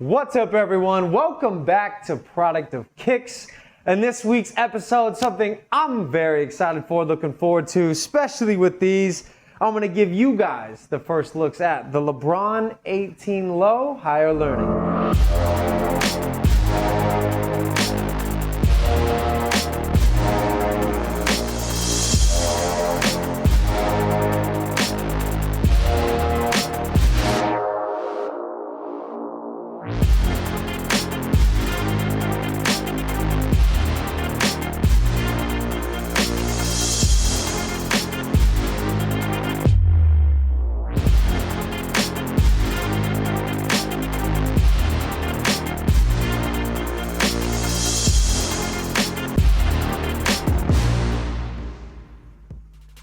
What's up, everyone? Welcome back to Product of Kicks. And this week's episode, something I'm very excited for, looking forward to, especially with these. I'm going to give you guys the first looks at the LeBron 18 Low Higher Learning.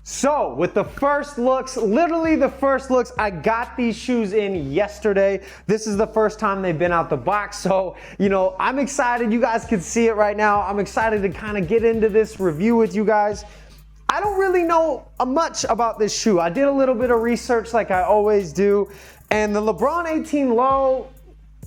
So with the first looks, literally the first looks, I got these shoes in yesterday. This is the first time they've been out the box. So, I'm excited. You guys can see it right now. I'm excited to kind of get into this review with you guys. I don't really know much about this shoe. I did a little bit of research like I always do. And the LeBron 18 low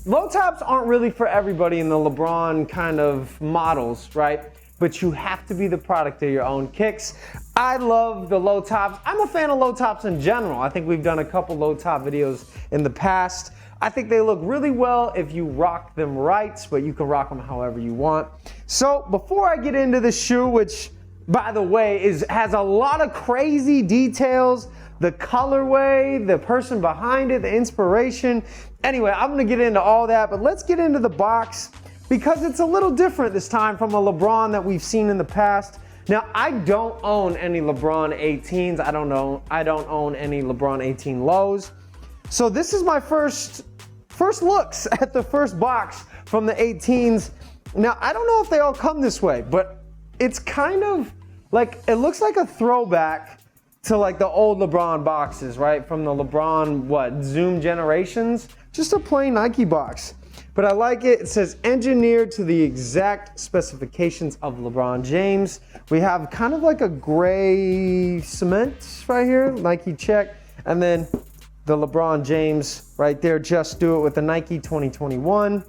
tops aren't really for everybody in the LeBron kind of models, right? But you have to be the product of your own kicks. I love the low tops. I'm a fan of low tops in general. I think we've done a couple low top videos in the past. I think they look really well if you rock them right, but you can rock them however you want. So before I get into the shoe, which by the way has a lot of crazy details, the colorway, the person behind it, the inspiration. Anyway, I'm gonna get into all that, but let's get into the box, because it's a little different this time from a LeBron that we've seen in the past. Now, I don't own any LeBron 18s. I don't own any LeBron 18 lows. So this is my first looks at the first box from the 18s. Now, I don't know if they all come this way, but it's kind of like, it looks like a throwback to like the old LeBron boxes, right? From the LeBron, Zoom generations? Just a plain Nike box. But I like it. It says engineered to the exact specifications of LeBron James. We have kind of like a gray cement right here, Nike check. And then the LeBron James right there, just do it with the Nike 2021,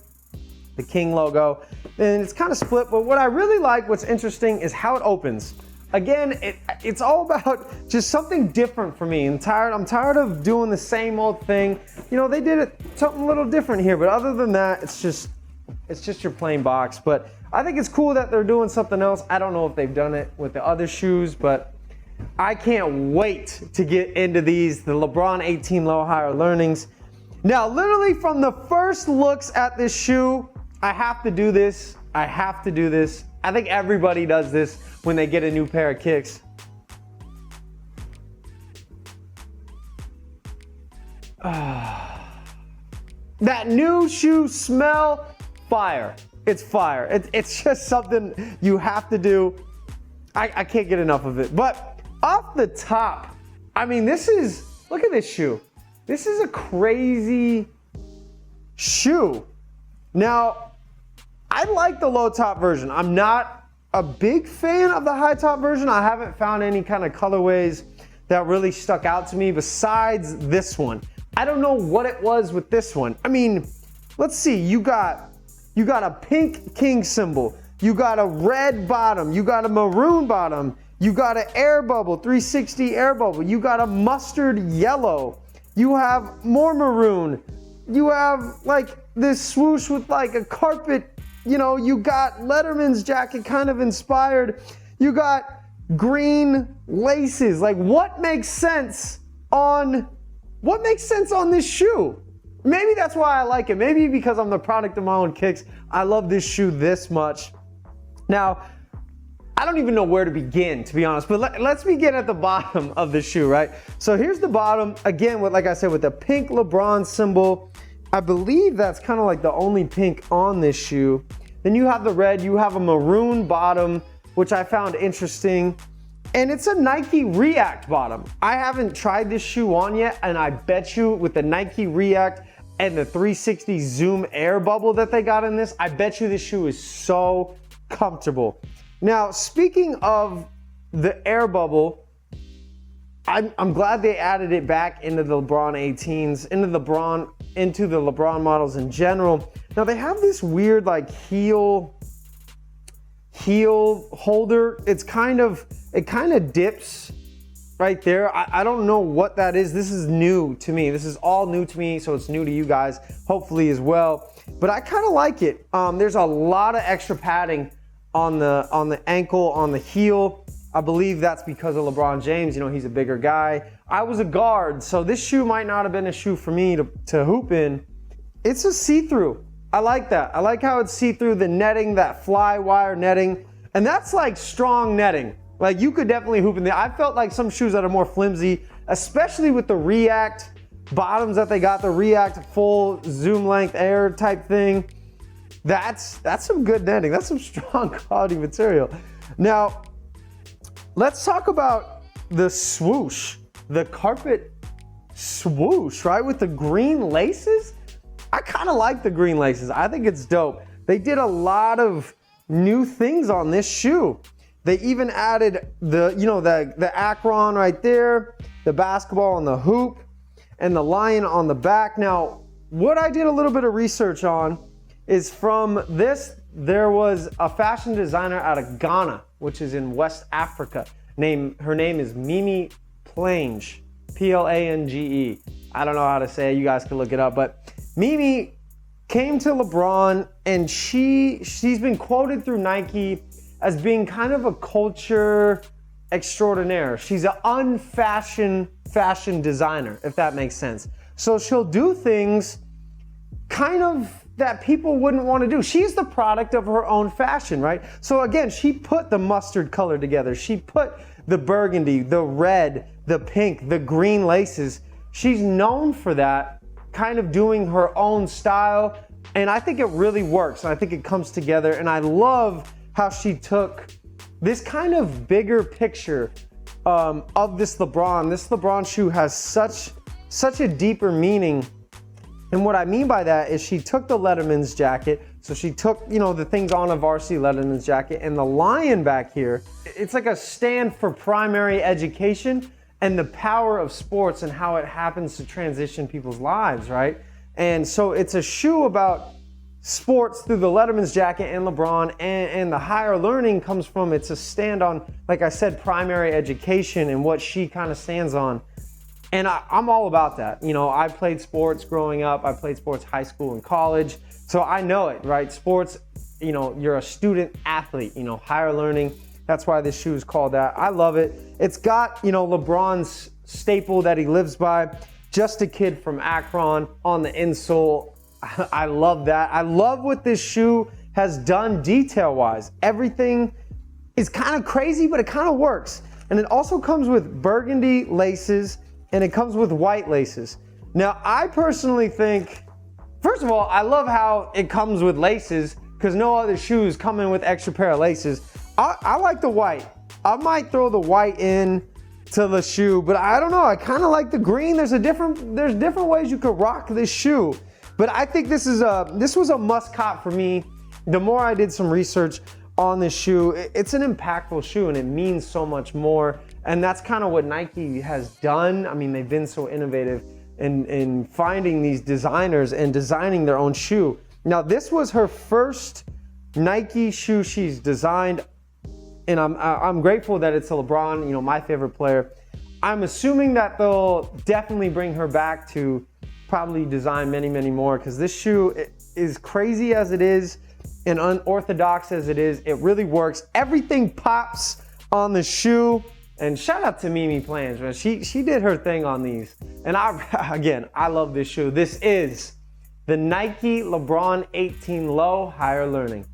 the King logo. And it's kind of split, but what I really like, what's interesting is how it opens. Again, it's all about just something different for me. I'm tired of doing the same old thing. They did it something a little different here, but other than that, it's just your plain box. But I think it's cool that they're doing something else. I don't know if they've done it with the other shoes, but I can't wait to get into these, the LeBron 18 Low Higher Learnings. Now, literally from the first looks at this shoe, I have to do this. I think everybody does this when they get a new pair of kicks. That new shoe smell, fire. It's fire. It's just something you have to do. I can't get enough of it. But off the top, look at this shoe. This is a crazy shoe. Now, I like the low top version. I'm not a big fan of the high top version. I haven't found any kind of colorways that really stuck out to me besides this one. I don't know what it was with this one. Let's see. You got a pink king symbol. You got a red bottom. You got a maroon bottom. You got an air bubble, 360 air bubble. You got a mustard yellow. You have more maroon. You have like this swoosh with like a carpet. You got Letterman's jacket kind of inspired. You got green laces. Like, what makes sense on this shoe? Maybe that's why I like it. Maybe because I'm the product of my own kicks. I love this shoe this much. Now, I don't even know where to begin, to be honest, but let's begin at the bottom of the shoe, right? So here's the bottom, again, like I said, with the pink LeBron symbol. I believe that's kind of like the only pink on this shoe. Then you have the red, you have a maroon bottom, which I found interesting. And it's a Nike React bottom. I haven't tried this shoe on yet, and I bet you with the Nike React and the 360 Zoom air bubble that they got in this, I bet you this shoe is so comfortable. Now, speaking of the air bubble, I'm glad they added it back into the LeBron 18s, into the LeBron models in general. Now they have this weird like heel holder. It kind of dips right there. I don't know what that is. This is new to me. This is all new to me, so it's new to you guys, hopefully as well. But I kind of like it. There's a lot of extra padding on the ankle, on the heel. I believe that's because of LeBron James. You know, he's a bigger guy. I was a guard, so this shoe might not have been a shoe for me to hoop in. It's a see-through. I like that. I like how it's see-through, the netting, that fly wire netting. And that's like strong netting. Like you could definitely hoop in there. I felt like some shoes that are more flimsy, especially with the React bottoms that they got, the React full zoom length air type thing. That's some good netting. That's some strong quality material. Now, let's talk about the swoosh, the carpet swoosh, right? With the green laces. I kind of like the green laces. I think it's dope. They did a lot of new things on this shoe. They even added the Akron right there, the basketball on the hoop, and the lion on the back. Now, what I did a little bit of research on is from this, there was a fashion designer out of Ghana, which is in West Africa. Her name is Mimi Plange, Plange. I don't know how to say it. You guys can look it up, but Mimi came to LeBron, and she's been quoted through Nike as being kind of a culture extraordinaire. She's an unfashioned fashion designer, if that makes sense. So she'll do things kind of that people wouldn't want to do. She's the product of her own fashion, right? So again, she put the mustard color together. She put the burgundy, the red, the pink, the green laces. She's known for that, kind of doing her own style. And I think it really works. And I think it comes together. And I love how she took this kind of bigger picture of this LeBron. This LeBron shoe has such a deeper meaning. And what I mean by that is she took the Letterman's jacket. So she took, the things on a varsity Letterman's jacket, and the lion back here, it's like a stand for primary education and the power of sports and how it happens to transition people's lives, right? And so it's a shoe about sports through the Letterman's jacket and LeBron, and the higher learning comes from, it's a stand on, like I said, primary education and what she kind of stands on. And I'm all about that. I played sports growing up. I played sports high school and college. So I know it, right? Sports, you're a student athlete, higher learning. That's why this shoe is called that. I love it. It's got, LeBron's staple that he lives by, just a kid from Akron on the insole. I love that. I love what this shoe has done detail-wise. Everything is kind of crazy, but it kind of works. And it also comes with burgundy laces, and it comes with white laces. Now, I personally think, first of all, I love how it comes with laces, because no other shoes come in with extra pair of laces. I like the white. I might throw the white in to the shoe, but I don't know. I kind of like the green. There's different ways you could rock this shoe. But I think this was a must cop for me. The more I did some research on this shoe, it's an impactful shoe, and it means so much more. And that's kind of what Nike has done. I mean, they've been so innovative in finding these designers and designing their own shoe. Now, this was her first Nike shoe she's designed, and I'm grateful that it's a LeBron, my favorite player. I'm assuming that they'll definitely bring her back to probably design many, many more, because this shoe is crazy as it is and unorthodox as it is. It really works. Everything pops on the shoe. And shout out to Mimi Plange, man. She did her thing on these. And I love this shoe. This is the Nike LeBron 18 Low Higher Learning.